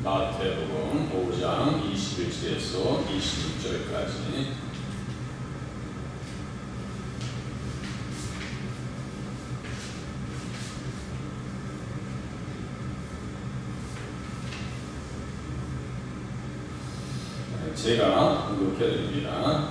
마태복음 5장 21절에서 26절까지. 제가 공독해드립니다.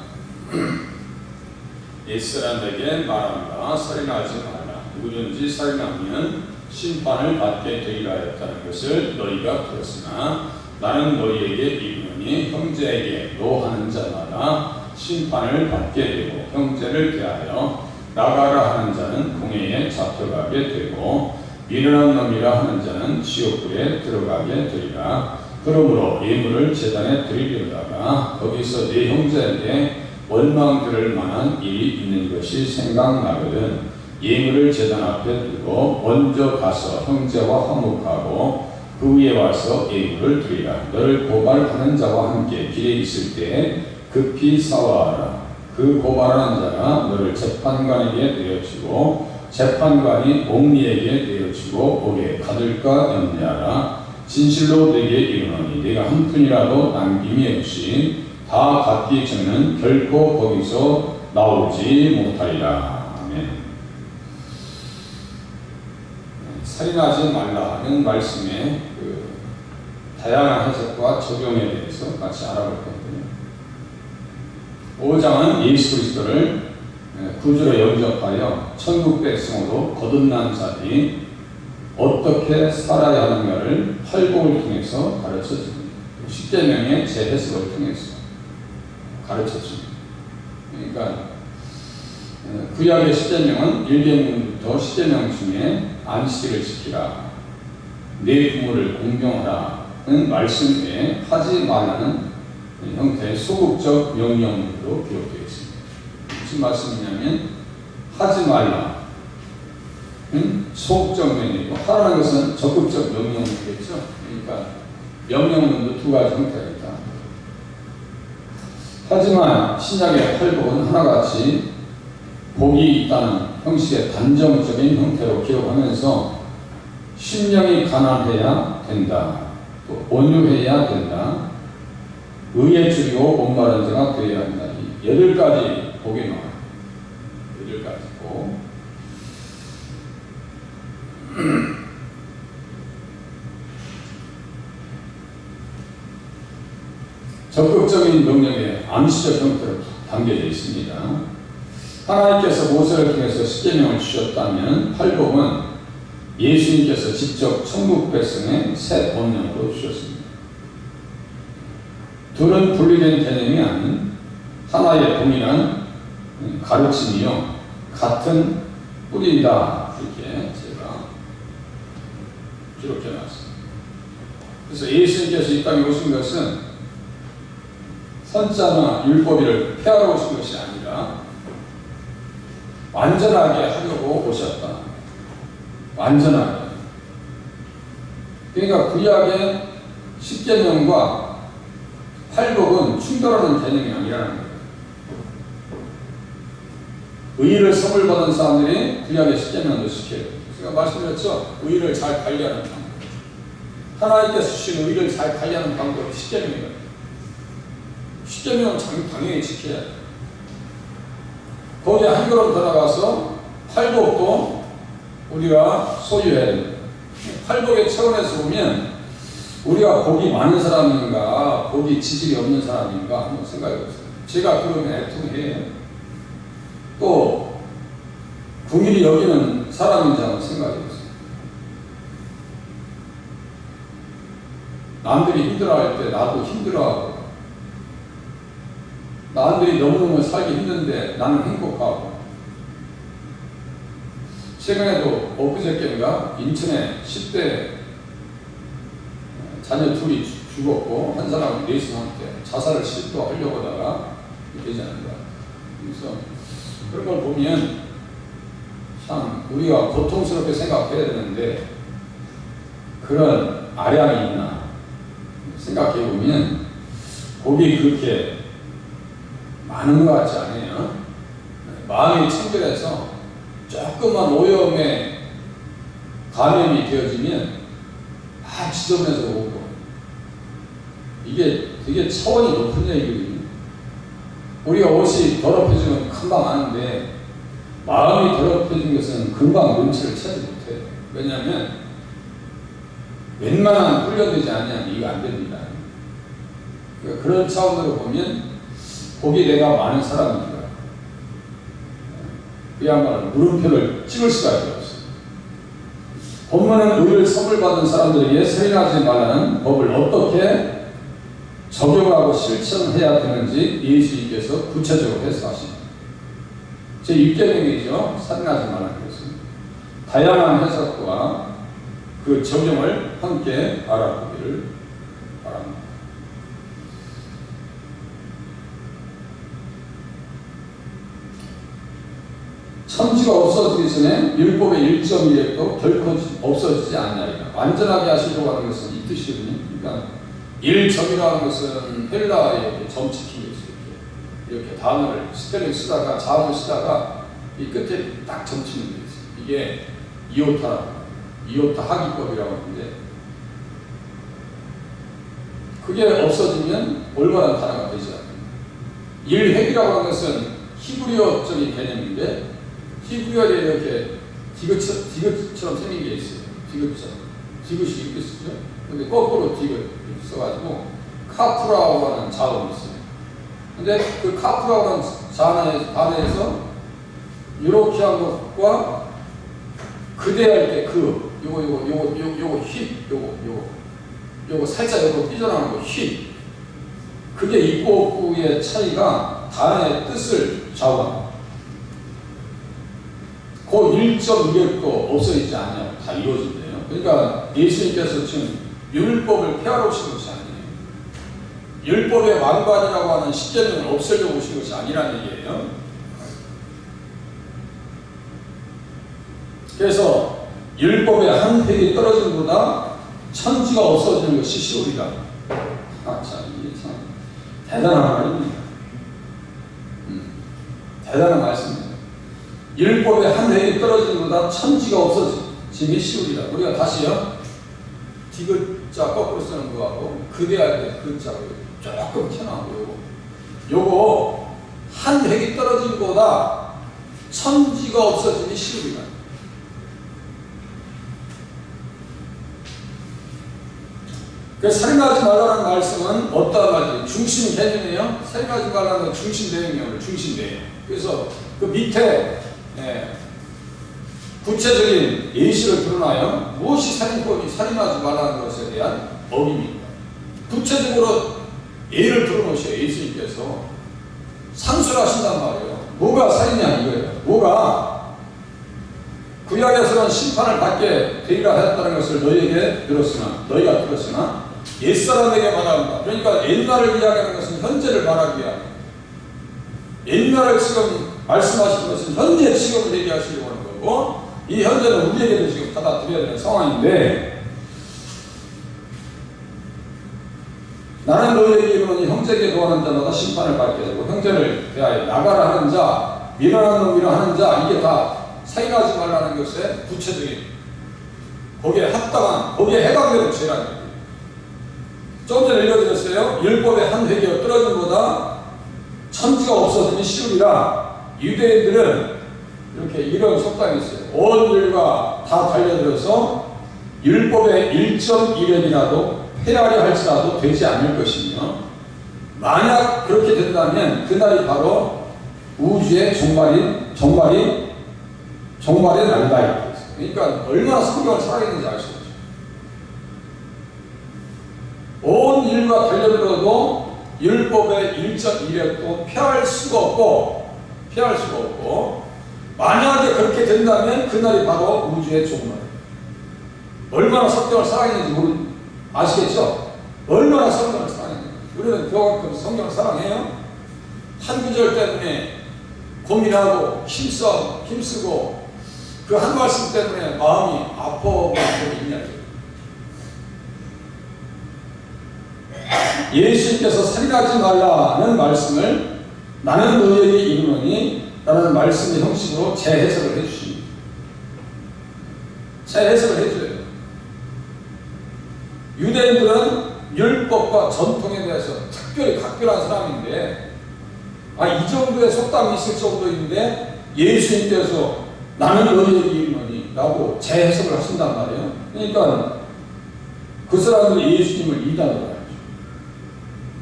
옛사람에게 말한다. 살인하지 말라. 누구든지 살인하면 심판을 받게 되리라 했다는 것을 너희가 들었으나 나는 너희에게 이르노니 형제에게 노하는 자마다 심판을 받게 되고 형제를 대하여 나가라 하는 자는 공회에 잡혀가게 되고 미련한 놈이라 하는 자는 지옥불에 들어가게 되리라. 그러므로 예물을 제단에 드리려다가 거기서 네 형제에게 원망 들을 만한 일이 있는 것이 생각나거든 예물을 제단 앞에 두고 먼저 가서 형제와 화목하고 그 위에 와서 예물을 드리라. 너를 고발하는 자와 함께 길에 있을 때 급히 사와하라. 그 고발하는 자가 너를 재판관에게 내어주고 재판관이 옥리에게 내어주고 옥에 가둘까 염려하라. 진실로 내게 이르노니 내가 한 푼이라도 남김이 없이 다 갚기 전에는 결코 거기서 나오지 못하리라. 아멘. 살인하지 말라 하는 말씀의 다양한 해석과 적용에 대해서 같이 알아볼 건데요. 5장은 예수 그리스도를 구주로 영접하여 천국 백성으로 거듭난 자들이 어떻게 살아야 하는가를 활복을 통해서 가르쳐줍니다. 십계명의 재해석을 통해서 가르쳐줍니다. 그러니까 구약의 십계명은 1계명부터 10계명 중에 안식일을 지키라, 네 부모를 공경하라는 말씀 외에 하지 말라는 형태의 소극적 명령으로 기록되어 있습니다. 무슨 말씀이냐면 하지 말라 소극적 명령이고 하라는 것은 적극적 명령이겠죠. 그러니까 명령문도 두 가지 형태가 있다. 하지만 신약의 활복은 하나같이 복이 있다는 형식의 단정적인 형태로 기록하면서 심령이 가난해야 된다, 또 온유해야 된다, 의에 줄이고 목마른 자가 되어야 한다. 이 8가지 복이 나와요. 8가지 복. 적극적인 명령의 암시적 형태로 담겨져 있습니다. 하나님께서 모세를 통해서 십계명을 주셨다면 활복은 예수님께서 직접 천국 백성의 새 본령으로 주셨습니다. 둘은 분리된 개념이 아닌 하나의 동일한 가르침이요 같은 뿌리이다, 이렇게 제가 기록해 놨습니다. 그래서 예수님께서 이 땅에 오신 것은 선자나 율법이를 폐하러 오신 것이 아니라 완전하게 하려고 오셨다. 완전하게. 그러니까 구약의 십계명과 활복은 충돌하는 개념이 아니라는 거예요. 의의를 선물 받은 사람들이 구약의 십계명을 지켜요. 제가 말씀드렸죠. 의의를 잘 관리하는 방법. 하나님께서 주신 의의를 잘 관리하는 방법이 십계명이에요. 십계명은 당연히 지켜야 돼요. 거기에 한 걸음 더 나가서 활복도 우리가 소유해야 됩니다. 활복의 차원에서 보면 우리가 복이 많은 사람인가 복이 지질이 없는 사람인가 한번 생각해 보세요. 제가 그러면 애통해요. 또 궁일이 여기는 사람인지 한번 생각해 보세요. 남들이 힘들어할 때 나도 힘들어하고 남들이 너무너무 살기 힘든데 나는 행복하고. 최근에도 엊그저께인가 인천에 10대 자녀 둘이 죽었고 한 사람은 내신한테 자살을 시도하려고 하다가 되지 않는다. 그래서 그런 걸 보면 참 우리가 고통스럽게 생각해야 되는데 그런 아량이 있나 생각해 보면 복이 그렇게 많은 것 같지 않아요. 마음이 청결해서 조금만 오염에 감염이 되어지면 지저분해서 오고 이게 되게 차원이 높은 얘기거든요. 우리가 옷이 더럽혀지면 금방 아는데 마음이 더럽혀진 것은 금방 눈치를 채지 못해요. 왜냐하면 웬만한 훈련되지 않으면 이게 안 됩니다. 그러니까 그런 차원으로 보면 복이 내가 많은 사람입니다. 그야말로 물음표를 찍을 수가 없어요. 본문은 의를 선물 받은 사람들에게 살인하지 말라는 법을 어떻게 적용하고 실천해야 되는지 예수님께서 구체적으로 해석하십니다. 제6계명이죠. 살인하지 말라는 것은. 다양한 해석과 그 적용을 함께 알아보기를 바랍니다. 천지가 없어지기 전에 율법의 1.1획도 결코 없어지지 않냐이다. 완전하게 하시려고 하는 것은 이 뜻이거든요. 그러니까 1점이라는 것은 헬라에 이렇게 점 찍힌 게 있어요. 이렇게 단어를 스펠링 쓰다가 자음을 쓰다가 이 끝에 딱 점 찍는 게 있어요. 이게 이오타 하기법이라고 하는데 그게 없어지면 올바른 단어가 되지 않습니다. 1획이라고 하는 것은 히브리어적인 개념인데 히브리어에 이렇게 디귿처럼 생긴 게 있어요. 디귿이 이렇게 쓰죠. 근데 거꾸로 디귿 써가지고 카프라고 하는 자음이 있어요. 근데 그 카프라고 하는 단어에서 이렇게 한 것과 그대할 때 요거 살짝 요거 삐져나가는 거 그게 있고 없고의 차이가 단어의 뜻을 좌우합니다. 그 1.2획도 없어지지 않냐 다 이루어진대요. 그러니까 예수님께서 지금 율법을 폐하러 오신 것이 아니에요. 율법의 완관이라고 하는 십계명을 없애려고 오신 것이 아니라는 얘기예요. 그래서 율법의 한 획이 떨어짐보다 천지가 없어지는 것이 쉬우리라. 이게 참 대단한 말입니다. 대단한 말씀입니다. 율법의 한 획이 떨어짐보다 천지가 없어짐이 쉬우리라. 우리가 다시요. 디귿자 거꾸로 쓰는 거하고 그대할 때 그자 조금 튀어나오고 요거 한 획이 떨어짐보다 천지가 없어짐이 쉬우리라. 그래서 살인하지 말라는 말씀은 어떠한 말이에요? 중심 개념이에요. 살인하지 말라는 건 중심 내용이에요. 중심 내용. 그래서 그 밑에 구체적인 예시를 드러나요. 무엇이 살인하지 말라는 것에 대한 어김입니다. 구체적으로 예를 들어놓으셔요. 예수님께서 상술하신단 말이에요. 뭐가 살인이냐 이거예요. 뭐가 구약에서는 심판을 받게 되리라 하였다는 것을 너희가 들었으나 옛사람에게 말합니다. 그러니까 옛날을 이야기하는 것은 현재를 말하기 위함. 옛날을 지금 말씀하시는 것은 현재 지금을 얘기하시려고 하는 거고 이 현재는 우리에게도 지금 받아들여야 되는 상황인데 나는 너희에게 이르노니 형제에게 도하는 자마다 심판을 받게 되고 형제를 대하여 나가라 하는 자 미련한 놈이라 하는 자 이게 다 살인하지 말라는 것에 구체적인 거기에 합당한 거기에 해당되는 죄라는 거예요. 좀 전에 읽어드렸어요. 율법의 한 획이 떨어짐보다 천지가 없어짐이 쉬우리라. 유대인들은 이렇게 이런 속담이 있어요. 온 인류가 다 달려들어서 율법의 1.1획이라도 폐하려 할지라도 되지 않을 것이며 만약 그렇게 된다면 그날이 바로 우주의 종말이 난다. 그러니까 얼마나 성경을 살아있는지 알 수 없죠. 온 인류가 달려들어도 율법의 1.1획도 폐할 수가 없고 만약에 그렇게 된다면 그날이 바로 우주의 종말. 얼마나 성경을 살아있는지 아시겠죠? 얼마나 성경을 사랑해요. 우리는 그만큼 성경을 사랑해요. 한 구절 때문에 고민하고 힘쓰고 그 한 말씀 때문에 마음이 아파하고 있냐. 예수님께서 살인하지 말라는 말씀을 나는 너희에게 이르노니 라는 말씀의 형식으로 재해석을 해주십니다. 재해석을 해줘요. 유대인들은 율법과 전통에 대해서 특별히 각별한 사람인데, 이 정도의 속담이 있을 정도인데 예수님께서 나는 너희에게 이르노니 라고 재해석을 하신단 말이에요. 그러니까 그 사람들이 예수님을 이단으로 알죠.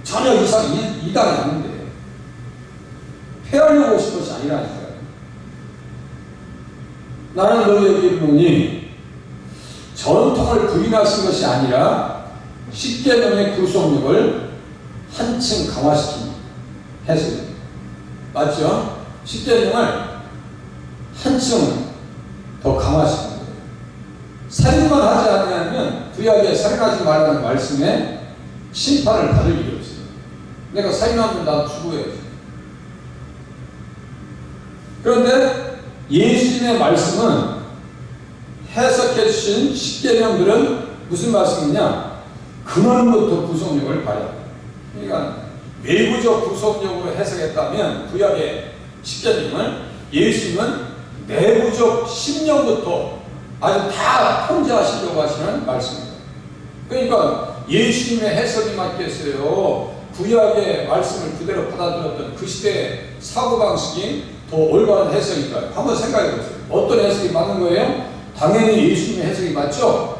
전혀 이단이 아닌데 폐하려고 오신 것이 아니라니까요. 나는 너희에게 이르노니 전통을 부인하신 것이 아니라 십계명의 구속력을 한층 강화시킨 해석입니다. 맞죠? 십계명을 한층 더 강화시킨 거예요. 살인만 하지 않으면 구약에 살인하지 말라는 말씀에 심판을 받을 일이 없어요. 내가 살인하면 나 죽어야지. 그런데 예수님의 말씀은 해석해 주신 십계명들은 무슨 말씀이냐? 근원부터 구속력을 발휘합니다. 그러니까 외부적 구속력으로 해석했다면 구약의 십계명을, 예수님은 내부적 심령부터 아주 다 통제하시려고 하시는 말씀입니다. 그러니까 예수님의 해석이 맞겠어요? 구약의 말씀을 그대로 받아들였던 그 시대의 사고방식이 더 올바른 해석일까요? 한번 생각해 보세요. 어떤 해석이 맞는 거예요? 당연히 예수님의 해석이 맞죠?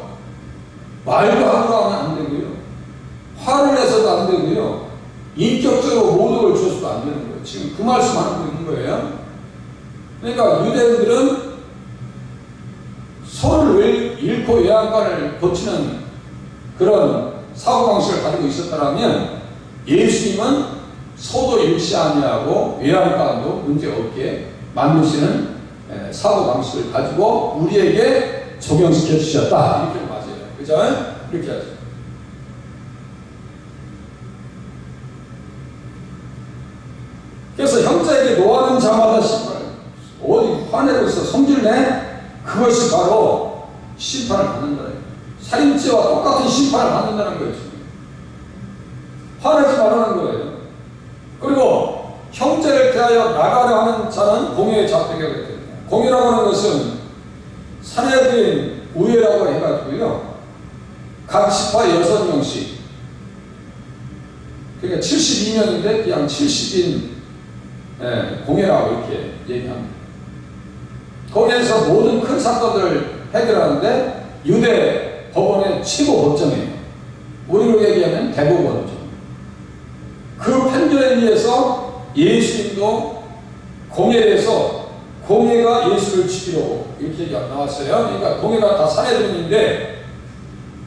말도 함부로 하면 안 되고요. 화를 내서도 안 되고요. 인격적으로 모독을 줘서도 안 되는 거예요. 지금 그 말씀 하고 있는 거예요. 그러니까 유대인들은 서로를 잃고 외양간을 거치는 그런 사고방식을 가지고 있었다면 예수님은 서도 잃지 아니하고 외양간도 문제없게 만드시는 사고방식을 가지고 우리에게 적용시켜 주셨다. 이렇게 맞아요. 그죠? 이렇게 하죠. 그래서 형제에게 노하는 자마다 어디 화내고 있어 성질내? 그것이 바로 심판을 받는다. 살인죄와 똑같은 심판을 받는다는 거예요. 화내지 말라는 거예요. 그리고 형제를 대하여 나가려 하는 자는 공회에 잡히게 하겠다. 공회라고 하는 것은 사내들인 우회라고 해가지고요. 각 지파 6명씩. 그러니까 72명인데 그냥 70인 공회라고 이렇게 얘기합니다. 거기에서 모든 큰 사건들을 해결하는데 유대 법원의 최고 법정이에요. 우리로 얘기하면 대법원이죠. 그 판결에 의해서 예수님도 공회에서 공회가 예수를 죽이려고 이렇게 얘기가 나왔어요. 그러니까 공회가 다 사내들인데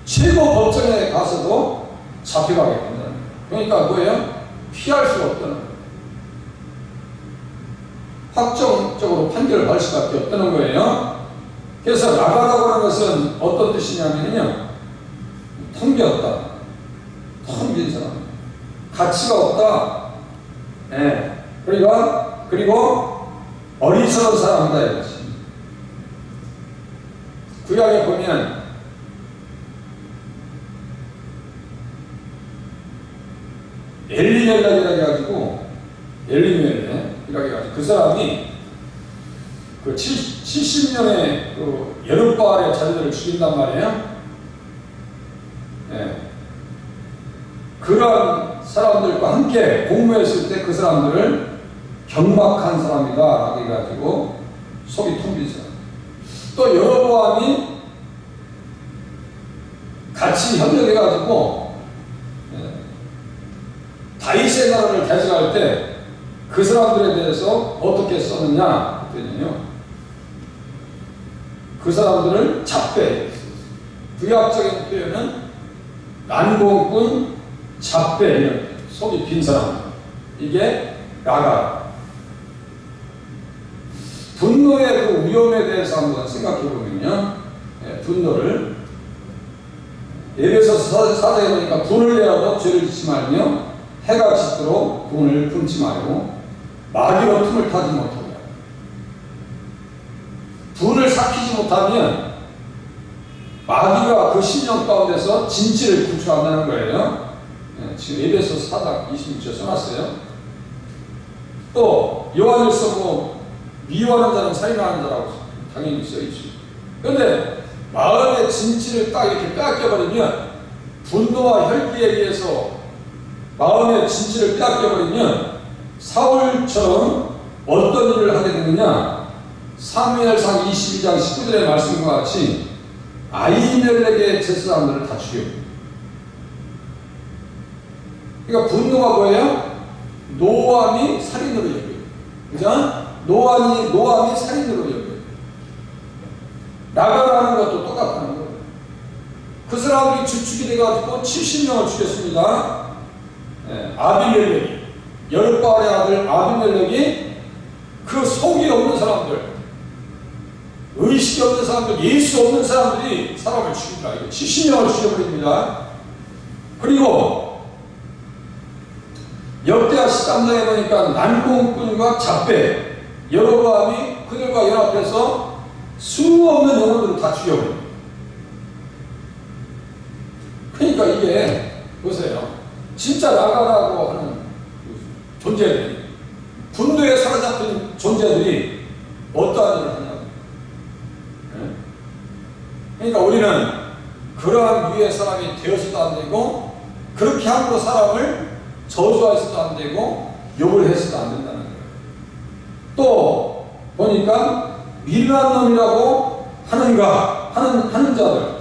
최고 법정에 가서도 잡혀가게 된다. 그러니까 뭐예요? 피할 수가 없다는 거예요. 확정적으로 판결을 받을 수밖에 없다는 거예요. 그래서 나가라고 하는 것은 어떤 뜻이냐면요, 텅 비었다, 텅 빈 사람, 가치가 없다. 그리고 어리석은 사람이다 이것이. 구약에 보면 엘리멜렉이라고 해가지고 그 사람이 그 70년의 그 여룻바알의 자녀들을 죽인단 말이에요. 그런 사람들과 함께 공모했을 때 그 사람들을 경박한 사람이다 라고 해가지고 속이 텅 빈 사람. 또 여로보암이 같이 협력해가지고 다윗의 나라를 개혁할 때 그 사람들에 대해서 어떻게 썼느냐 그랬더니요, 그 사람들을 잡배, 구약적인 표현은 난공꾼, 잡배, 속이 빈 사람, 이게 나가. 분노의 그 위험에 대해서 한번 생각해 보면요, 분노를 에베소서 4장에 보니까 분을 내어도 죄를 짓지 말며 해가 짙도록 분을 품지 말고 마귀로 틈을 타지 못하고. 분을 삭히지 못하면 마귀가 그 심령 가운데서 진치를 구출한다는 거예요. 지금 에베소서 4장 26절 써놨어요. 또 요한일서 뭐 미워하는 자는 살인하는 자라고 당연히 써있죠. 그런데 마음의 진치를 딱 이렇게 뺏겨버리면 분노와 혈기에 의해서 마음의 진치를 빼앗겨버리면 사울처럼 어떤 일을 하게 되느냐? 사무엘상 22장 19절의 말씀과 같이 아히멜렉의 제사장들을 다 죽여. 그러니까 분노가 뭐예요? 노함이 살인으로 여겨요. 그죠? 노함이 살인으로 여겨요. 나가라는 것도 똑같다는 거예요. 그 사람들이 주축이 돼가지고 70명을 죽였습니다. 아비멜렉이, 여룻바알의 아들 아비멜렉이 그 속이 없는 사람들, 의식이 없는 사람들, 예수 없는 사람들이 사람을 죽입니다. 70명을 죽여버립니다. 그리고 역대하 13장에 보니까 난공꾼과 잡배, 여로보암이 그들과 연합해서 수 없는 영혼들을 다 죽여버립니다. 그러니까 이게 보세요. 진짜 나가라고 하는 존재들이, 분노에 사로잡힌 존재들이 어떠한 일을 하냐. 그러니까 우리는 그러한 위의 사람이 되어서도 안 되고, 그렇게 함으로 사람을 저주해서도 안 되고, 욕을 해서도 안 된다는 거예요. 또 보니까 미련한 놈이라고 하는 자들,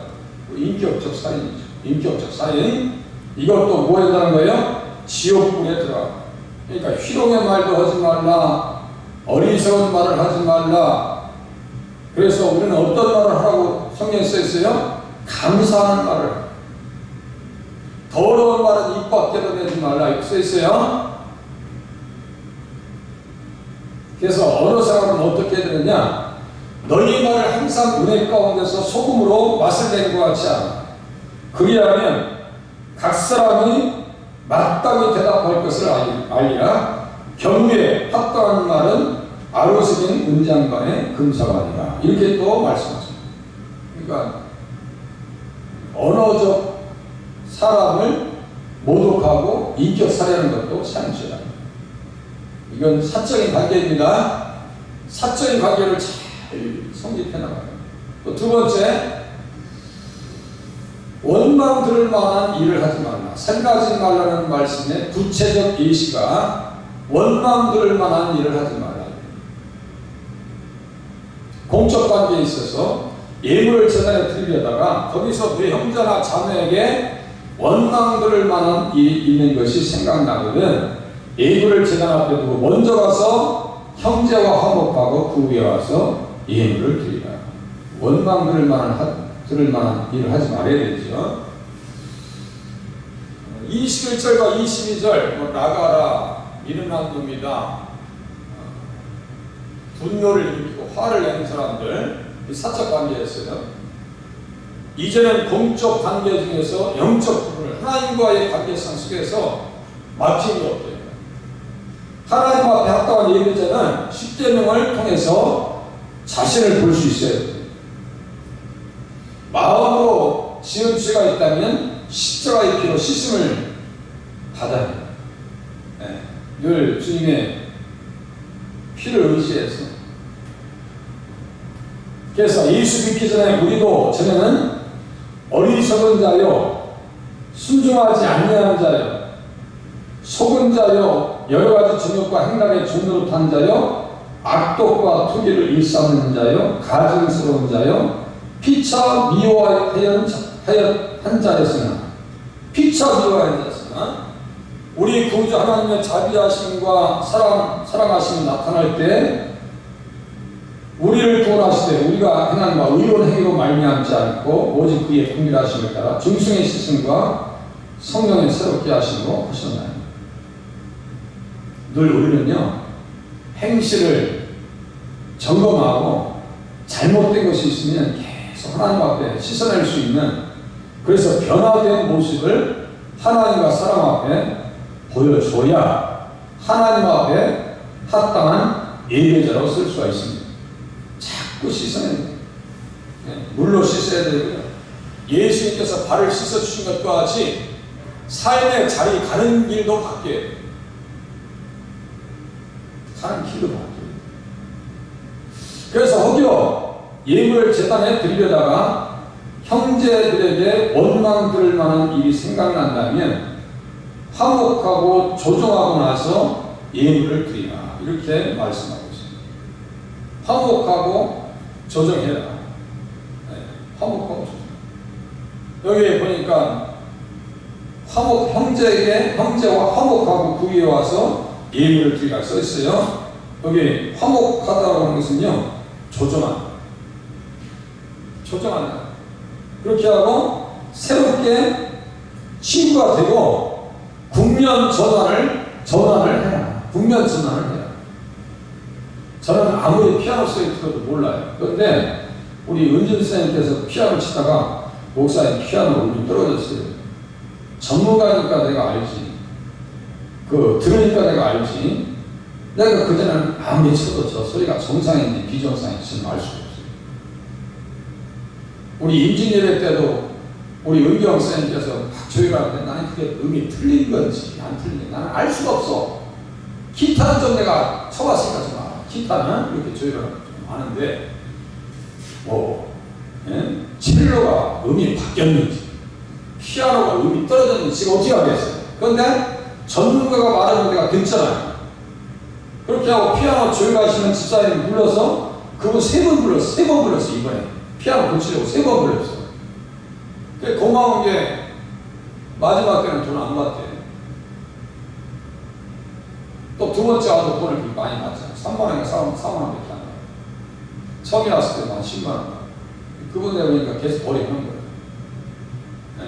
인격적 살인이죠. 인격적 살인. 이것도 뭐 한다는 거예요? 지옥불에 들어가. 그러니까 희롱의 말도 하지 말라, 어리석은 말을 하지 말라. 그래서 우리는 어떤 말을 하라고 성경에 써 있어요? 감사하는 말을. 더러운 말은 입 밖에도 내지 말라 이렇게 써 있어요. 그래서 언어 생활은 어떻게 해야 되느냐? 너희 말을 항상 은혜 가운데서 소금으로 맛을 내는 것 같지 않아. 그리하면 각 사람이 마땅히 대답할 것을 알리라. 경유에 합당한 말은 아로스긴 은장관의 금사가 아니라. 이렇게 또 말씀하십니다. 그러니까 언어적 사람을 모독하고 인격살해하는 것도 사형죄다. 이건 사적인 관계입니다. 사적인 관계를 잘 성립해 나가요. 또 두 번째, 원망 들을 만한 일을 하지 말라. 생각하지 말라는 말씀의 구체적 예시가 원망 들을 만한 일을 하지 말라. 공적 관계에 있어서 예물을 제단에 드리려다가 거기서 내 형제나 자매에게 원망 들을 만한 일이 있는 것이 생각나거든 예물을 제단 앞에 두고 먼저 가서 형제와 화목하고 그 위에 와서 예물을 드리라. 원망 들을 만한 일을 하지 말아야 되죠. 21절과 22절 나가라, 미련한 놈이다, 분노를 일으키고 화를 내는 사람들, 사적 관계였어요. 이제는 공적 관계 중에서 영적 부분을 하나님과의 관계성 속에서 막힘이 없대요. 하나님 앞에 합당한 예배자는 십계명을 통해서 자신을 볼 수 있어야 돼요. 마음으로 지은 죄가 있다면 십자가의 피로 씻음을 받아야 돼요. 늘 주님의 피를 의지해서. 그래서 예수 믿기 전에 우리도 전에는 어리석은 자요, 순종하지 아니하는 자요, 속은 자요, 여러 가지 정욕과 행락의 종로로 탄 자요, 악독과 투기를 일삼는 자요, 가증스러운 자요, 피차 미워하여 한 자였으나, 피차 미워하는 자였으나, 우리 구주 하나님의 자비하심과 사랑하심이 나타날 때 우리를 구원하시되 우리가 행한 바 의로운 행위로 말미암지 않고 오직 그의 긍휼하심을 따라 중생의 시승과 성령의 새롭게 하심으로 하셨나요? 늘 우리는요, 행실을 점검하고 잘못된 것이 있으면 계속 하나님 앞에 씻어낼 수 있는, 그래서 변화된 모습을 하나님과 사람 앞에 보여줘야 하나님 앞에 합당한 예배자로 쓸 수가 있습니다. 자꾸 씻어내는 거예요. 물로 씻어야 되고요. 예수님께서 발을 씻어주신 것과 같이 삶의 자리 가는 길도 바뀌어요. 가는 길도 바뀌어요. 그래서 혹여 예물을 제단에 드리려다가 형제들에게 원망 들을 만한 일이 생각난다면 화목하고 조정하고 나서 예물을 드리라. 이렇게 말씀하고 있습니다. 화목하고 조정해라. 네, 화목하고 조정. 여기 보니까 형제와 화목하고 그 위에 와서 예물을 드리라 써 있어요. 여기 화목하다고 하는 것은요, 조정한다. 그렇게 하고 새롭게 친구가 되고 국면 전환을 해라. 국면 전환을 해라. 저는 아무리 피아노 소리 들어도 몰라요. 그런데 우리 은준 선생님께서 피아노 치다가 목사님 피아노 울림 떨어졌어요. 전문가니까 내가 알지. 들으니까 내가 알지. 내가 그전에는 아무리 쳐도 저 소리가 정상인지 비정상인지 알 수가 없어요. 우리 임진예배 때도 우리 은경 선생님께서 조율하는데 나는 그게 음이 틀린 건지 안 틀린 건지 나는 알 수가 없어. 기타는 좀 내가 쳐봤으니까 좀 알아. 기타는 이렇게 조율을 좀 아는데 첼로가 음이 바뀌었는지 피아노가 음이 떨어졌는지 지금 어떻게 하겠어요. 그런데 전문가가 말하는 데가 듣잖아요. 그렇게 하고 피아노 조율하시는 집사님 불러서 그분 3번 불렀어. 이번에 피아노 고치려고 3번 불렀어. 고마운 게 마지막 때는 돈 안 받대. 또 두 번째 와서 돈을 많이 받잖아. 3만 원인가 4만 원밖에 안 받아. 처음에 왔을 때만 10만 원. 그분 내보니까 계속 벌이 하는 거예요. 네.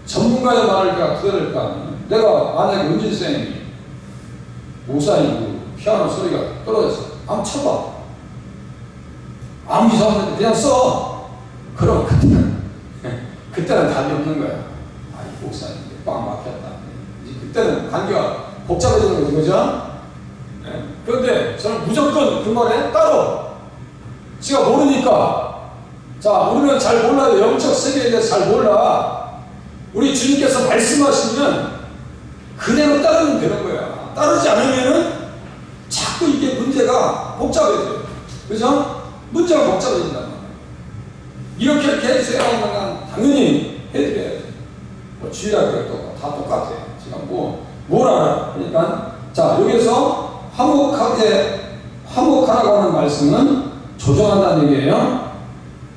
전문가의 말을 내가 들어야 될 거 아니에요. 내가 만약에 은진 선생님이 목사님이고 피아노 소리가 떨어졌어. 한번 쳐봐. 아무 이상 없는데 그냥 써. 그럼 그때는 답이 없는 거야. 이 목사님 빵 막혔다. 이제 그때는 관계가 복잡해지는 거죠. 네. 그런데 저는 무조건 그 말에 따로 지가 모르니까, 자, 우리는 잘 몰라요. 영적 세계에 대해서 잘 몰라. 우리 주님께서 말씀하시면 그대로 따르면 되는 거야. 따르지 않으면은 자꾸 이게 문제가 복잡해져요. 그죠? 문제가 복잡해진단 말이야. 이렇게 해주세요 하는 건 당연히 해드려야지. 주일학교도 다 똑같아. 지금 뭘 알아. 그러니까, 자, 여기서 화목하라고 하는 말씀은 조정한다는 얘기예요.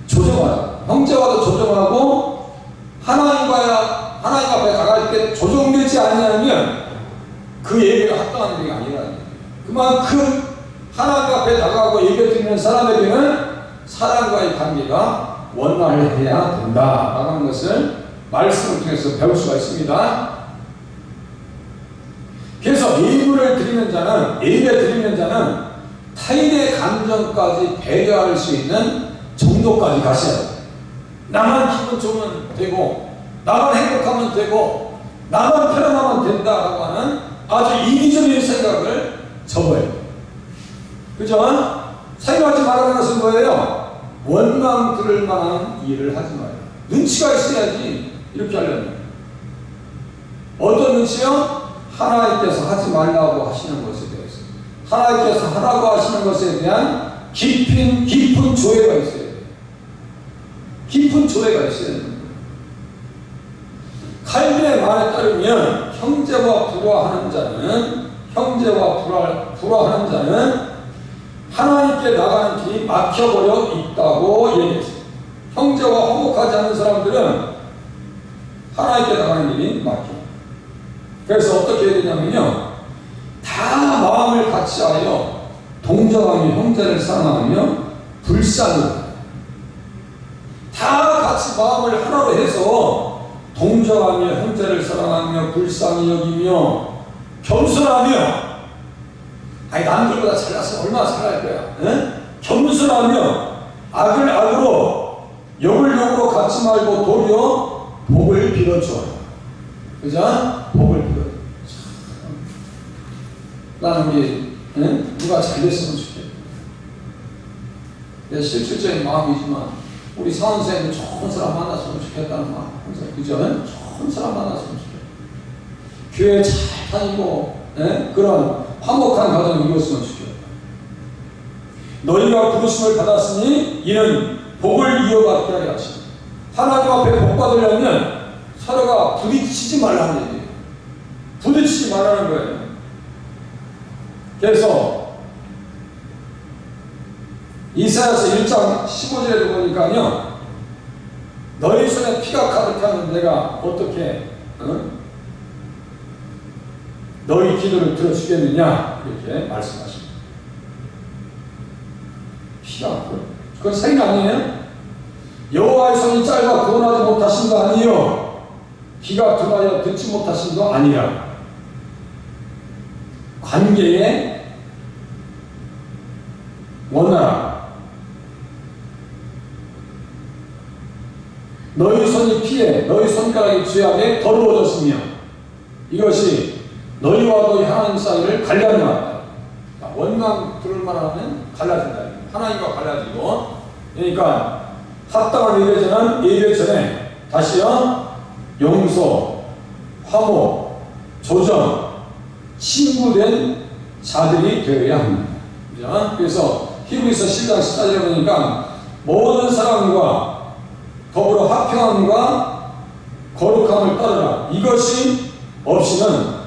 조정하라. 형제와도 조정하고, 하나님 앞에 나갈 때 조정되지 않냐면 그 예배가 합당한 얘기가 아니라는 거예요. 그만큼 하나님 앞에 나가고 예배드리는 사람에게는 사람과의 관계가 원활해야 된다 라고 하는 것을 말씀을 통해서 배울 수가 있습니다. 그래서 예배 드리는 자는 타인의 감정까지 배려할 수 있는 정도까지 가셔야 돼요. 나만 기분 좋으면 되고, 나만 행복하면 되고, 나만 편안하면 된다라고 하는 아주 이기적인 생각을 접어야 돼요. 그죠? 사용하지 말라는 것은 뭐예요? 원망 들을 만한 일을 하지 마요. 눈치가 있어야지 이렇게 하려면. 어떤 눈치요? 하나님께서 하지 말라고 하시는 것에 대해서, 하나님께서 하라고 하시는 것에 대한 깊은 조회가 있어야 돼요. 깊은 조회가 있어야 됩니다. 칼빈의 말에 따르면 형제와 불화하는 자는 하나님께 나가는 길이 막혀버려 있다고 얘기했습니다. 형제와 화목하지 않는 사람들은 하나님께 나가는 길이 막혀. 그래서 어떻게 해야 되냐면요, 다 마음을 같이하여 동정하며 형제를 사랑하며 불쌍히, 다 같이 마음을 하나로 해서 동정하며 형제를 사랑하며 불쌍히 여기며 겸손하며, 남들보다 잘났으면 얼마나 잘할 거야. 에? 겸손하며 악을 악으로 욕을 욕으로 갚지 말고 도리어 복을 빌어줘. 그죠? 복을 빌어줘. 나는 우리 누가 잘 됐으면 좋겠다. 내 실질적인 마음이지만 우리 사원생도 좋은 사람 만났으면 좋겠다는 마음. 그죠? 좋은 사람 만났으면 좋겠다. 교회 잘 다니고 그런 화목한 가정을 이뤘으면 좋겠다. 너희가 부르심을 받았으니 이는 복을 이어받게 하려 하시니. 하나님 앞에 복 받으려면 서로가 부딪히지 말라는 얘기예요. 부딪히지 말라는 거예요. 그래서 이사야서 1장 15절에 보니까요, 너희 손에 피가 가득하면 내가 어떻게 너희 기도를 들어주겠느냐 이렇게 말씀하십니다. 피가 그건 사인 아니에요? 여호와의 손이 짧아 구원하지 못하신 거 아니요, 귀가 둔하여 듣지 못하신 거 아니라 관계에 원하라. 너희 손이 피해 너희 손가락이 죄악에 더러워졌으며 이것이 너희와 너희 하나님 사이를 갈라놓았다. 원망 들을 만하면 갈라진다. 하나님과 갈라지고, 그러니까 합당한 예배전은 예배 전에 다시요 용서, 화목, 조정, 친구된 자들이 되어야 합니다. 그래서 히브리서 10장 14절에 보니까 모든 사람과 더불어 화평함과 거룩함을 따르라. 이것이 없이는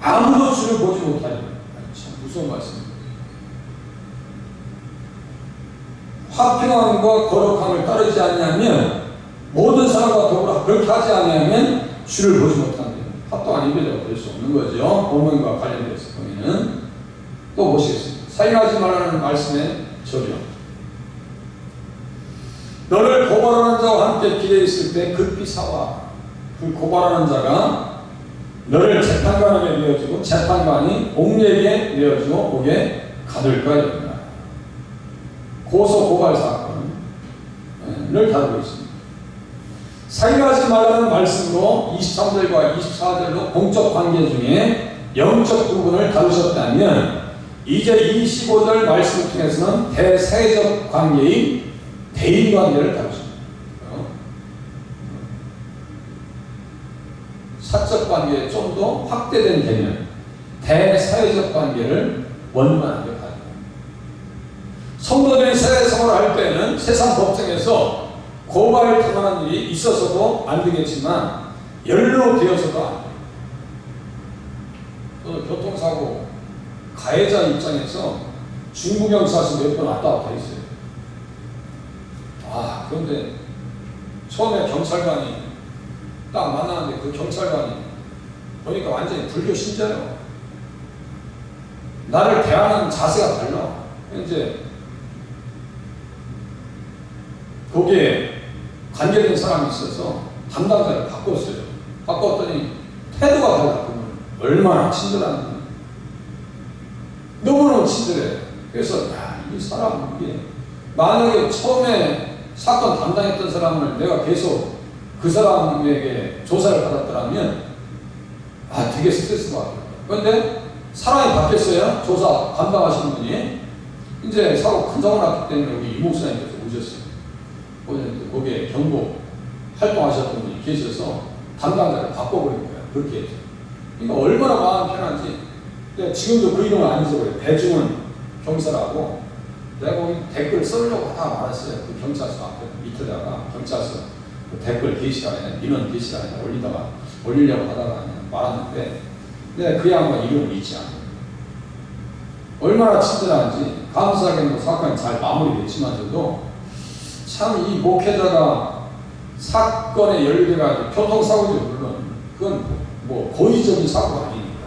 아무도 주를 보지 못하리라. 참 무서운 말씀입니다. 화평함과 거룩함을 따르지 않냐면, 모든 사람과 더불어 그렇게 하지 않냐면 주를 보지 못한다. 합당한 예배자가 될 수 없는 거죠. 본문과 관련돼서 보면은 또 보시겠습니다. 사인하지 말라는 말씀의 적용. 너를 고발하는 자와 함께 길에 있을 때 급히 사와. 그 고발하는 자가 너를 재판관에게 내어주고 재판관이 옥내에 내어주고 옥에 가둘 거야. 고소 고발 사건을 다루고 있습니다. 사인하지 말라는 말씀으로 23절과 24절로 공적 관계 중에 영적 부분을 다루셨다면, 이제 25절 말씀을 통해서는 대사회적 관계의 대인 관계를 다루십니다. 사적 관계에 좀 더 확대된 개념, 대사회적 관계를 원만하게 가져옵니다. 성도들이 사회생활을 할 때는 세상 법정에서 고발을 당하는 일이 있어서도 안 되겠지만 연루되어서도 안 돼요. 저도 교통사고 가해자 입장에서 중부경찰서 몇 번 왔다 갔다 했어요. 그런데 처음에 경찰관이 딱 만나는데 그 경찰관이 보니까 완전히 불교 신자예요. 나를 대하는 자세가 달라. 이제 거기에 관계된 사람이 있어서 담당자를 바꿨어요. 바꿨더니 태도가 달라. 얼마나 친절한지. 너무너무 친절해. 그래서 이 사람 이게 만약에 처음에 사건 담당했던 사람을 내가 계속 그 사람에게 조사를 받았더라면 되게 스트레스 받아요. 그런데 사람이 바뀌었어요. 조사 감당하시는 분이. 이제 사고 큰 사고 났기 때문에 우리 이목사님께서 오셨어요. 거기에 경고 활동하셨던 분이 계셔서 담당자를 바꿔버린 거예요. 그렇게 해서. 그러니까 얼마나 마음이 편한지. 근데 지금도 그 이름을 안 잊어버려요. 배중은 경찰하고 내가 거기 댓글 쓰려고 하다가 말았어요. 그 경찰서 앞에 밑에다가 경찰서 그 댓글 게시판에 민원 게시판에 올리려고 하다가 말았는데 내가 그 양반 이름을 잊지 않아요. 얼마나 친절한지. 감사하게 사건이 잘 마무리됐지만서도 참 이 목회자가 사건에 연루돼가지고 교통사고죠. 물론 그건 뭐 고의적인 사고가 아니니까.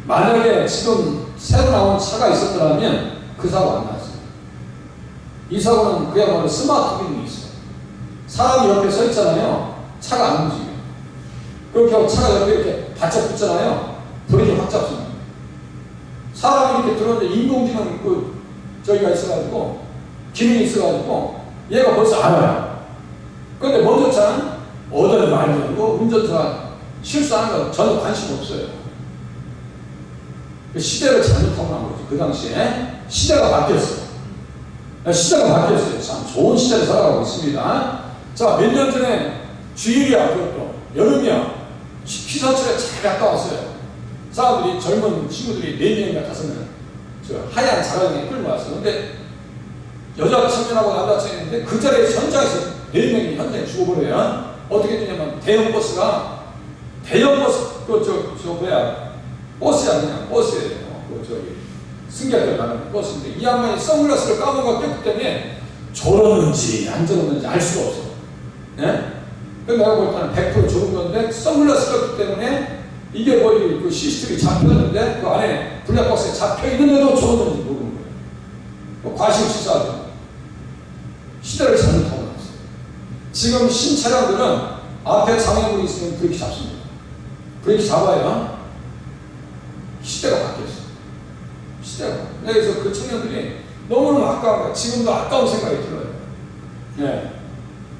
만약에 지금 새로 나온 차가 있었더라면 그 사고 안 났어요. 이 사고는 그야말로 스마트 기능이 있어요. 사람이 옆에 서 있잖아요. 차가 안 움직여요. 그렇게 하고 차가 옆에 이렇게 바짝 붙잖아요. 브레이크 확 잡습니다. 사람이 이렇게 들어오는데 인공지능 저기가 있어가지고 기능이 있어가지고 얘가 벌써 알아요. 그런데 먼저 차는 어디를 많이 들고 운전자가 실수하는 거 전혀 관심 없어요. 시대를 잘못하고 난 거지. 그 당시에 시대가 바뀌었어요. 시대가 바뀌었어요. 참 좋은 시대를 살아가고 있습니다. 자, 몇 년 전에 주일이야. 그것도 여름이야. 피서철에 잘 갔다 왔어요. 사람들이 젊은 친구들이 4명인가 5명 저 하얀 자가용에 끌고 왔어요. 근데 여자 청년하고 남자 청년인데 그 자리에 현장에서 4명이 현장에 죽어버려요. 어떻게 되냐면 대형 버스가 버스야 그냥 버스예요. 승객들 가는 버스인데 이 양반이 선글라스를 까먹어 꼈기 때문에 졸었는지 안 졸었는지 알 수가 없어. 예? 근데 내가 볼 때는 100% 졸은 건데 선글라스 꼈기 때문에 이게 거의 그 CCTV 잡혔는데 그 안에 블랙박스에 잡혀 있는데도 졸었는지 모르는 거예요. 뭐 과실치사하죠. 시대를 잘못하고 나왔어요. 지금 신차량들은 앞에 장애물이 있으면 브레이크 잡습니다. 브레이크 잡아야 시대가 바뀌었어요. 시대가. 그래서 그 청년들이 너무너무 아까운 거예요. 지금도 아까운 생각이 들어요. 네.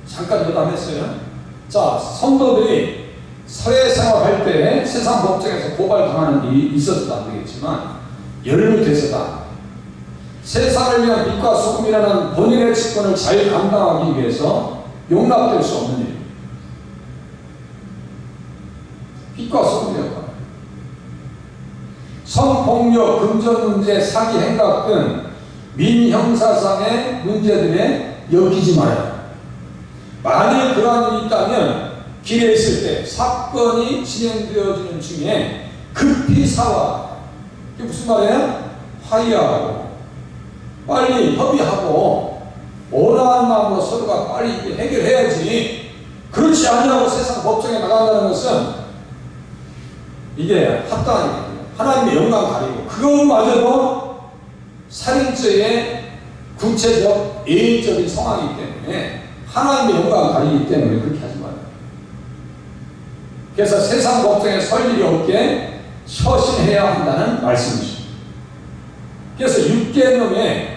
잠깐 여담했어요. 자, 성도들이 사회생활할 때 세상 법정에서 고발당하는 일이 있어서도 안 되겠지만 예를 들어서다. 세상을 위한 빛과 소금이라는 본인의 직분을 잘 감당하기 위해서 용납될 수 없는 일입니다. 빛과 소금이었다. 성폭력, 금전문제, 사기 행각 등 민형사상의 문제들에 엮이지 말아요. 만일 그러한 일이 있다면 길에 있을 때 사건이 진행되어지는 중에 급히 사와. 이게 무슨 말이에요? 화해하고 빨리 협의하고 온화한 마음으로 서로가 빨리 해결해야지. 그렇지 않냐고 세상 법정에 나간다는 것은 이게 합당한 일이에요. 하나님의 영광 가리고 그것마저도 살인죄의 구체적 예의적인 상황이기 때문에 하나님의 영광 가리기 때문에 그렇게 하지 말아요. 그래서 세상 법정에 설 일이 없게 처신해야 한다는 말씀이죠. 그래서 6계명의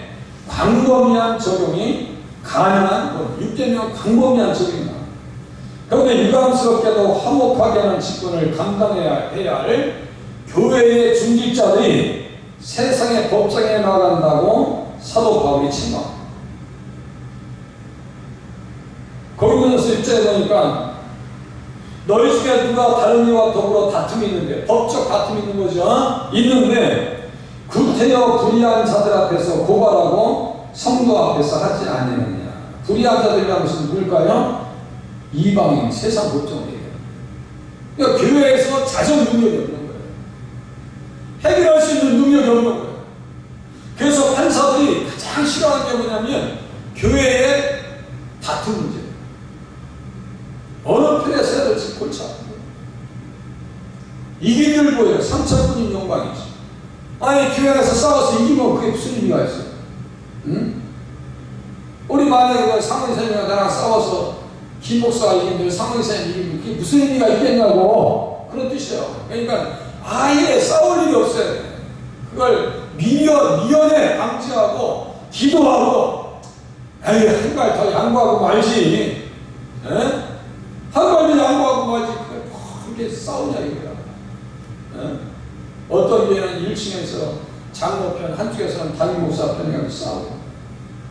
광범위한 적용이 가능한 6계명 광범위한 적용이다. 그런데 유감스럽게도 화목하게 하는 직분을 감당해야 할 교회의 중직자들이 세상의 법정에 나간다고 사도 바울이 책망합니다. 고린도전서 1장에 보니까 너희 중에 누가 다른 이와 더불어 다툼이 있는데 법적 다툼이 있는 거죠. 있는데 구태여 불의한 자들 앞에서 고발하고 성도 앞에서 하지 않느냐. 불의한 자들이라는 것은 누굴까요? 이방인 세상 법정이에요. 그러니까 교회에서 자정 능력이 없는 거예요. 해결할 수 있는 능력이 없는 거예요. 그래서 판사들이 가장 싫어하는 게 뭐냐면 교회의 다툼 문제. 어느 편에 서야 될지 골치 아픈 거예요. 이기기를 보여요. 상처뿐인 영광이지. 아니 교회 안에서 싸워서 이기면 그게 무슨 의미가 있어요? 응? 우리 만약에 상원이사님이랑 나랑 싸워서 김 목사가 이기면 상원이사님 이기면 그게 무슨 의미가 있겠냐고 그런 뜻이에요. 그러니까 아예 싸울 일이 없어요. 그걸 미연에 방지하고 기도하고 에이 한 발 더 양보하고 말지. 에? 한 발 더 양보하고 말지. 그게 싸우냐 이거야. 에? 어떤 교회는 1층에서 장로편, 한쪽에서는 담임 목사 편이라고 싸우고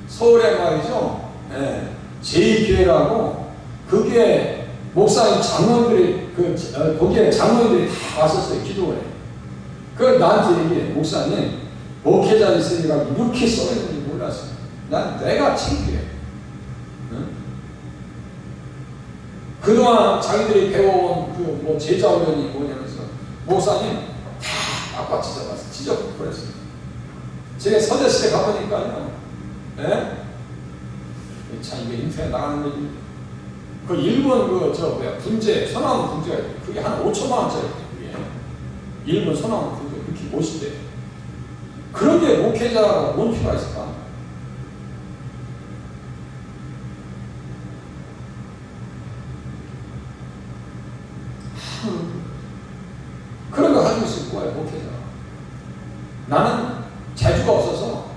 서울에 말이죠. 예, 제2교회라고 그게 목사님 장로들이 거기에 장로들이 다 왔었어요. 기도회. 그걸 나한테 얘기해. 목사님 목회자 있으니까 이렇게 써있는지 몰랐어요. 난 내가 창피해. 응? 그동안 자기들이 배워온 그 제자 훈련이 뭐냐면서 목사님 다 아빠 찢어버렸어요. 제가 서대시대 가보니까요. 예? 참 이게 인터넷 나가는 거지. 그 일본 분재 소나무 분재가 있고 그게 한 5천만 원짜리 그게 일본 소나무 분재 그렇게 멋있대. 그런 게 목회자가 뭔 필요가 있을까? 그런 거 가지고 있을 거야 목회자. 나는 재주가 없어서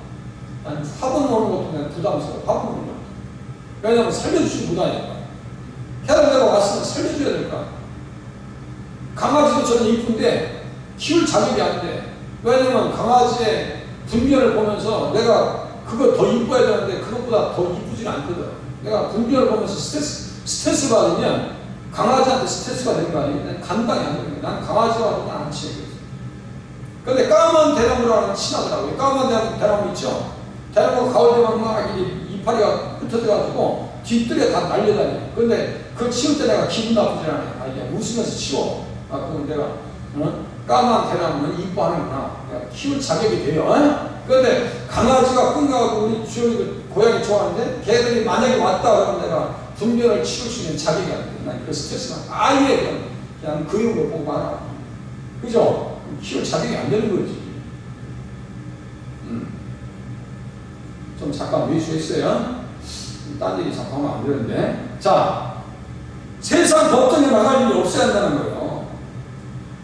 난 화분 오는 것도 그냥 부담스러워. 화분 오는 것도. 왜냐면 살려주지 못하니까. 해달라고 왔으면 살려줘야 될까? 강아지도 저는 이쁜데 키울 자격이 안 돼. 왜냐면 강아지의 분변을 보면서 내가 그거 더 이뻐야 되는데 그것보다 더 이쁘진 않거든. 내가 분변을 보면서 스트레스 받으면 강아지한테 스트레스가 되는 거 아니에요? 난 감당이 안 되는 거야. 난 강아지와도 안 친해요. 근데 까만 대나무랑 친하더라고요. 까만 대나무 있죠? 데리고 가을 되면 막 이파리가 흩어져가지고 뒤뜰에 다 날려다녀. 근데 그걸 치울 때 내가 기분 나쁘지 않아. 아, 이게 웃으면서 치워. 아, 그럼 내가, 까만 대나무는 이뻐하는구나. 내가 키울 자격이 돼요. 그런데 강아지가 끈가고 우리 주영이 고양이 좋아하는데 걔들이 만약에 왔다 그러면 내가 분변을 치울 수 있는 자격이 안 돼. 난 그 스트레스가 아예 그냥 그림으로 보고 하라. 그죠? 키울 자격이 안 되는 거지. 좀 잠깐 외수했어요. 딴 얘기 잠깐 하면 안 되는데. 자, 세상 법정에 나갈 일이 없어야 한다는 거예요.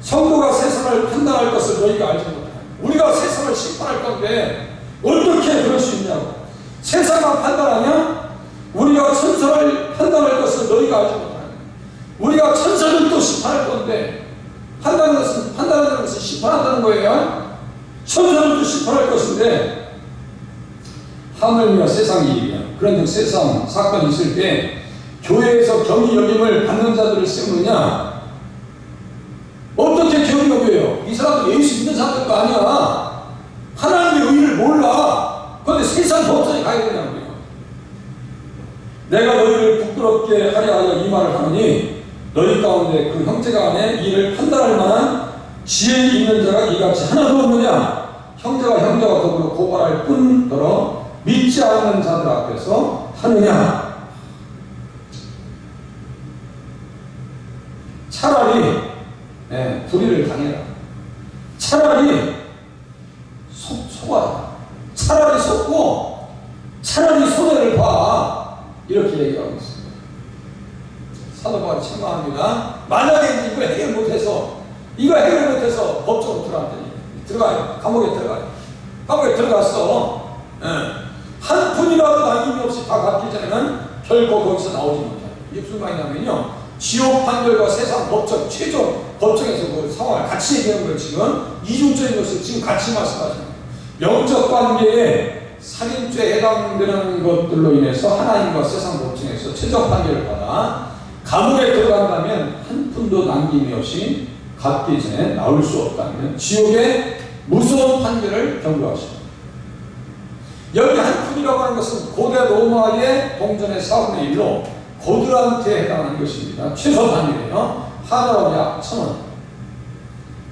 성도가 세상을 판단할 것을 너희가 알지 못하냐. 우리가 세상을 심판할 건데 어떻게 그럴 수 있냐고. 세상만 판단하냐? 우리가 천사를 판단할 것을 너희가 알지 못하냐. 우리가 천사를 또 심판할 건데 판단하는 것은 심판한다는 거예요. 천사를 또 심판할 것인데 하물며 세상 일이야. 그런데 세상 사건이 있을 때 교회에서 경위 여김을 받는 자들을 세우느냐? 어떻게 경위 여겨요? 이 사람들 예수 믿는 사람들도 아니야. 하나님의 의의를 몰라. 그런데 세상 법정에 가야 되냐고요. 내가 너희를 부끄럽게 하려 하여 이 말을 하노니 너희 가운데 그 형제가 안에 이를 판단할 만한 지혜 있는 자가 이같이 하나도 없느냐? 형제가 형제와 더불어 고발할 뿐더러 믿지 않는 자들 앞에서 하느냐? 차라리 불의를 당해라. 차라리 속아라. 차라리 속고 차라리 손해를 봐. 이렇게 얘기하고 있습니다. 사도 바울이 책망합니다. 만약에 이걸 해결 못해서 법정으로 들어가요. 감옥에 들어가요. 감옥에 들어갔어. 한 푼이라도 남김이 없이 다 갚기 전에는 결코 거기서 나오지 못해요. 이게 무슨 말이냐면요, 지옥 판결과 세상 법정, 최종 법정에서 그 상황을 같이 얘기하는 거예요. 지금 이중적인 것을 지금 같이 말씀하시는 거예요. 영적 관계에 살인죄에 해당되는 것들로 인해서 하나님과 세상 법정에서 최종 판결을 받아 감옥에 들어간다면 한 푼도 남김이 없이 갚기 전에 나올 수 없다면 지옥의 무서운 판결을 경고하십니다. 여기 한 푼이라고 하는 것은 고대 로마의 동전의 4분의 1로 고들한테 해당하는 것입니다. 최소 단위예요. 하나로 약 1,000원.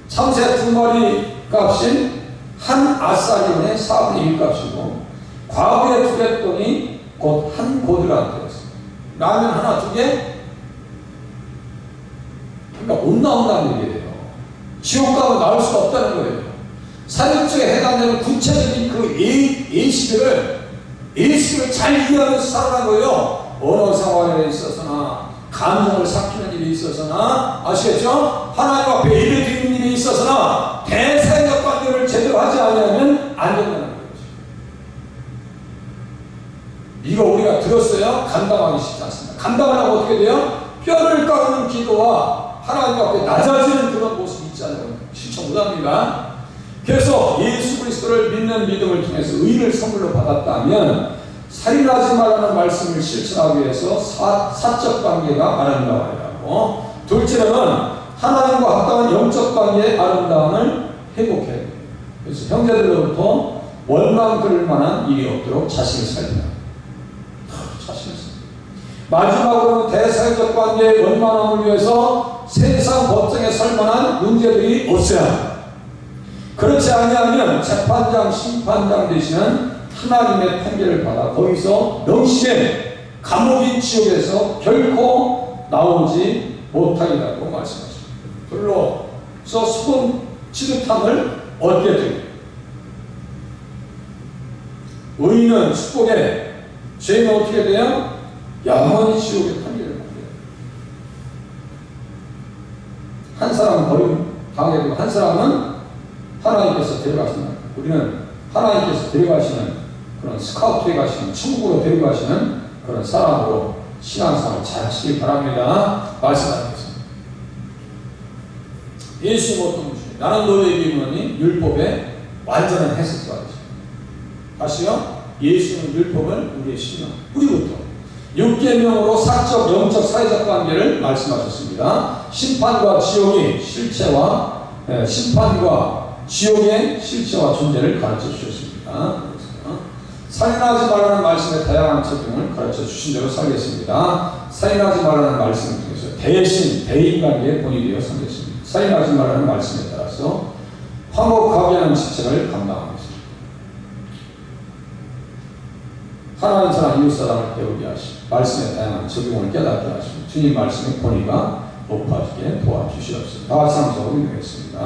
참새 2마리 값인 한 아사리온의 4분의 1 값이고 과부의 2개 돈이 곧 한 고들한테였습니다. 라면 하나 2개? 그러니까 못 나온다는 얘기예요. 지옥 가면 나올 수가 없다는 거예요. 살인죄에 해당되는 구체적인 그 예시를 잘 이해하면서 살아가는 거예요. 언어 생활에 있어서나 감정을 삭히는 일이 있어서나 아시겠죠? 하나님 앞에 예배 드리는 일이 있어서나 대사적 관계를 제대로 하지 않으면 안 된다는 거죠. 이거 우리가 들었어요? 감당하기 쉽지 않습니다. 감당하려면 어떻게 돼요? 뼈를 깎는 기도와 하나님 앞에 낮아지는 그런 모습이 있잖아요. 실천 못합니다. 그래서 예수 그리스도를 믿는 믿음을 통해서 의를 선물로 받았다면 살인하지 말라는 말씀을 실천하기 위해서 사적 관계가 아름다워야 하고, 둘째는 하나님과 합당한 영적 관계의 아름다움을 회복해야 돼요. 그래서 형제들로부터 원망 들을 만한 일이 없도록 자신을 살펴야 합니다. 자신을 살펴야. 마지막으로는 대사회적 관계의 원만함을 위해서 세상 법정에 설 만한 문제들이 없어야 합니다. 그렇지 아니하면 재판장, 심판장 되시는 하나님의 판결을 받아 거기서 영심의 감옥인 지옥에서 결코 나오지 못하리라고 말씀하십니다. 불로서 수분 지긋함을 얻게 됩니다. 의인은 축복에, 죄인은 어떻게 돼요? 영원히 지옥의 판결을 받아요. 한 사람은 버림 당하게 되고 한 사람은 하나님께서 데려가시는, 우리는 하나님께서 데려가시는 그런 스카우트에 가시는, 천국으로 데려가시는 그런 사람으로 신앙생활 잘 하시길 바랍니다. 말씀하시겠습니다. 예수님 어떤 분이시죠? 나는 너에게 이르노니 율법의 완전한 해석자가 되십니다. 다시요. 예수님은 율법을 우리의 신앙, 우리부터 6계명으로 사적, 영적, 사회적 관계를 말씀하셨습니다. 심판과 지옥의 실체와 심판과 지옥의 실체와 존재를 가르쳐 주셨습니다. 살인하지 말라는 말씀의 다양한 적용을 가르쳐 주신 대로 살겠습니다. 살인하지 말라는 말씀 중에서 대신 대인관계에 본이 되어 살겠습니다. 살인하지 말라는 말씀에 따라서 화목하게 하는 직책을 감당하겠습니다. 하나님 사람 이웃사람을 배우게 하시고 말씀의 다양한 적용을 깨닫게 하시고 주님 말씀의 권위가 높아지게 도와주시옵소서. 다 같이 함께 기도하겠습니다.